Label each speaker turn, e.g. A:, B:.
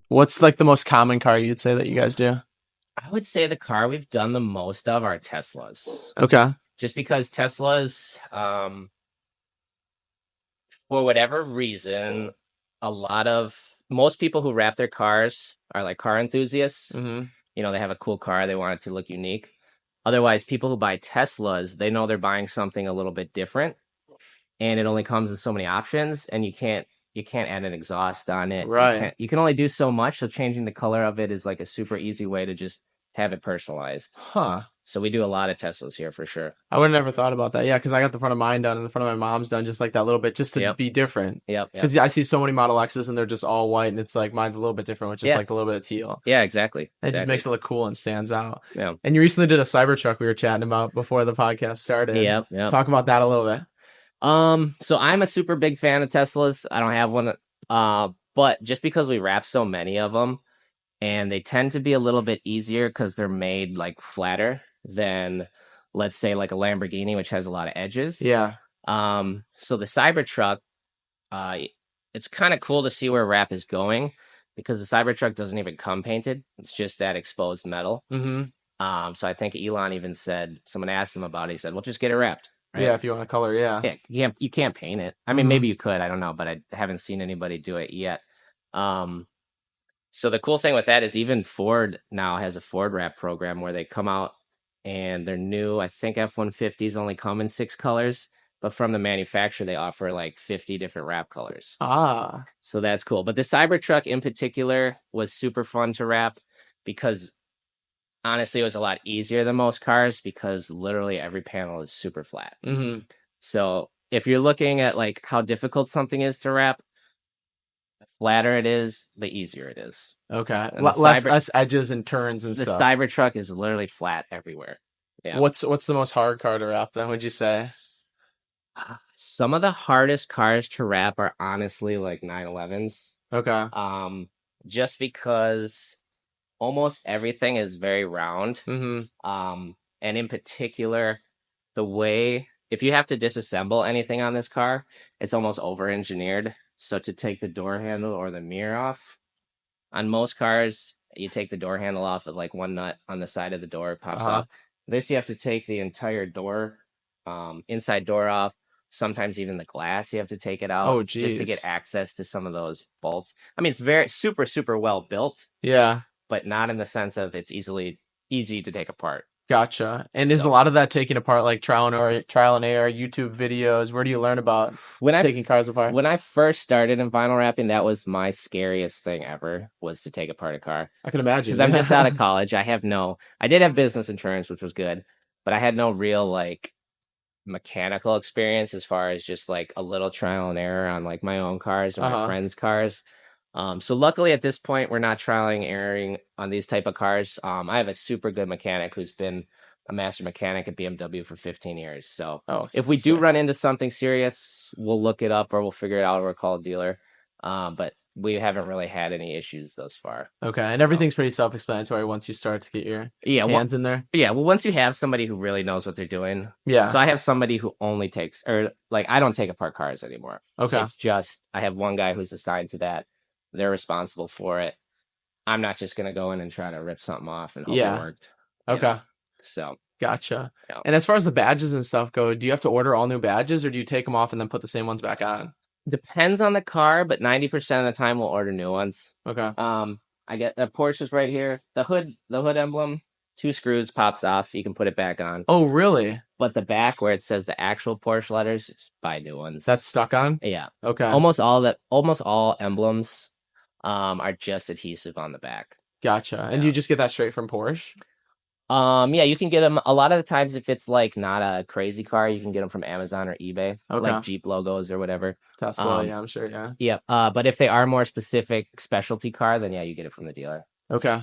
A: What's like the most common car you'd say that you guys do?
B: I would say the car we've done the most of are Teslas.
A: Okay.
B: Just because Teslas, for whatever reason, most people who wrap their cars are like car enthusiasts.
A: Mm-hmm.
B: They have a cool car, they want it to look unique. Otherwise, people who buy Teslas, they know they're buying something a little bit different, and it only comes with so many options, and you can't add an exhaust on it.
A: Right.
B: You can only do so much, so changing the color of it is like a super easy way to just have it personalized.
A: Huh.
B: So we do a lot of Teslas here for sure.
A: I would have never thought about that. Yeah, because I got the front of mine done and the front of my mom's done just like that little bit, just to
B: Yep,
A: be different.
B: yep, yep.
A: Because I see so many Model X's and they're just all white, and it's like mine's a little bit different with just
B: Yeah,
A: like a little bit of teal.
B: yeah, exactly,
A: It just
B: exactly.
A: makes it look cool and stands out.
B: Yeah,
A: And you recently did a Cybertruck we were chatting about before the podcast started.
B: yep, yep.
A: Talk about that a little bit.
B: So I'm a super big fan of Teslas. I don't have one, but just because we wrap so many of them, and they tend to be a little bit easier because they're made like flatter than, let's say, like a Lamborghini, which has a lot of edges.
A: Yeah.
B: So the Cybertruck, uh, it's kind of cool to see where wrap is going because the Cybertruck doesn't even come painted. It's just that exposed metal.
A: Mm-hmm.
B: So I think Elon even said, someone asked him about it. He said, "Well, just get it wrapped." Right?
A: Yeah, if you want to color, yeah.
B: Yeah, you can't paint it. I mean,
A: Mm-hmm.
B: maybe you could. I don't know, but I haven't seen anybody do it yet. So the cool thing with that is even Ford now has a Ford wrap program where they come out and they're new. I think F-150s only come in 6 colors, but from the manufacturer they offer like 50 different wrap colors.
A: Ah.
B: So that's cool. But the Cybertruck in particular was super fun to wrap because honestly it was a lot easier than most cars because literally every panel is super flat.
A: Mm-hmm.
B: So if you're looking at like how difficult something is to wrap, the flatter it is, the easier it is.
A: Okay.
B: And the
A: Less edges and turns and
B: the
A: stuff.
B: Cybertruck is literally flat everywhere. Yeah.
A: What's the most hard car to wrap then, would you say?
B: Some of the hardest cars to wrap are honestly like 911s.
A: Okay.
B: Just because almost everything is very round.
A: Mm-hmm.
B: And in particular, if you have to disassemble anything on this car, it's almost over engineered. So to take the door handle or the mirror off, on most cars, you take the door handle off with like one nut on the side of the door, it pops
A: Uh-huh.
B: off. This you have to take the entire door, inside door off. Sometimes even the glass you have to take it out
A: Oh,
B: just to get
A: geez.
B: access to some of those bolts. I mean, it's very super super well built,
A: Yeah.
B: but not in the sense of it's easy to take apart.
A: Gotcha. And is a
B: So
A: lot of that taken apart like trial and error, YouTube videos? Where do you learn about
B: when I
A: taking cars apart?
B: when I first started in vinyl wrapping, that was my scariest thing ever, was to take apart a car.
A: I can imagine.
B: Because I'm just out of college. I did have business insurance, which was good, but I had no real like mechanical experience as far as just like a little trial and error on like my own cars or my
A: Uh-huh.
B: friends' cars. So luckily at this point, we're not trialing and erroring on these type of cars. I have a super good mechanic who's been a master mechanic at BMW for 15 years. So
A: Oh,
B: if we do
A: sick.
B: run into something serious, we'll look it up or we'll figure it out or call a dealer. But we haven't really had any issues thus far.
A: Okay. And
B: So
A: everything's pretty self-explanatory once you start to get your
B: yeah,
A: hands in there.
B: yeah. Well, once you have somebody who really knows what they're doing. So
A: Yeah.
B: I have somebody who only takes, or like, I don't take apart cars anymore.
A: Okay.
B: It's just, I have one guy who's assigned to that. They're responsible for it. I'm not just going to go in and try to rip something off and hope it
A: Yeah.
B: worked.
A: Okay.
B: So,
A: Gotcha.
B: yeah.
A: And as far as the badges and stuff go, do you have to order all new badges or do you take them off and then put the same ones back on?
B: Depends on the car, but 90% of the time we'll order new ones.
A: Okay.
B: I get the Porsche's right here. The hood emblem, 2 screws pops off. You can put it back on.
A: Oh, really?
B: But the back where it says the actual Porsche letters, buy new ones.
A: That's stuck on?
B: Yeah.
A: Okay.
B: Almost all emblems are just adhesive on the back.
A: Gotcha. And do
B: Yeah.
A: you just get that straight from Porsche?
B: Yeah, you can get them a lot of the times if it's like not a crazy car, you can get them from Amazon or eBay,
A: Okay.
B: like Jeep logos or whatever.
A: Tesla, yeah, I'm sure, yeah.
B: Yeah. But if they are more specific specialty car, then yeah, you get it from the dealer.
A: Okay.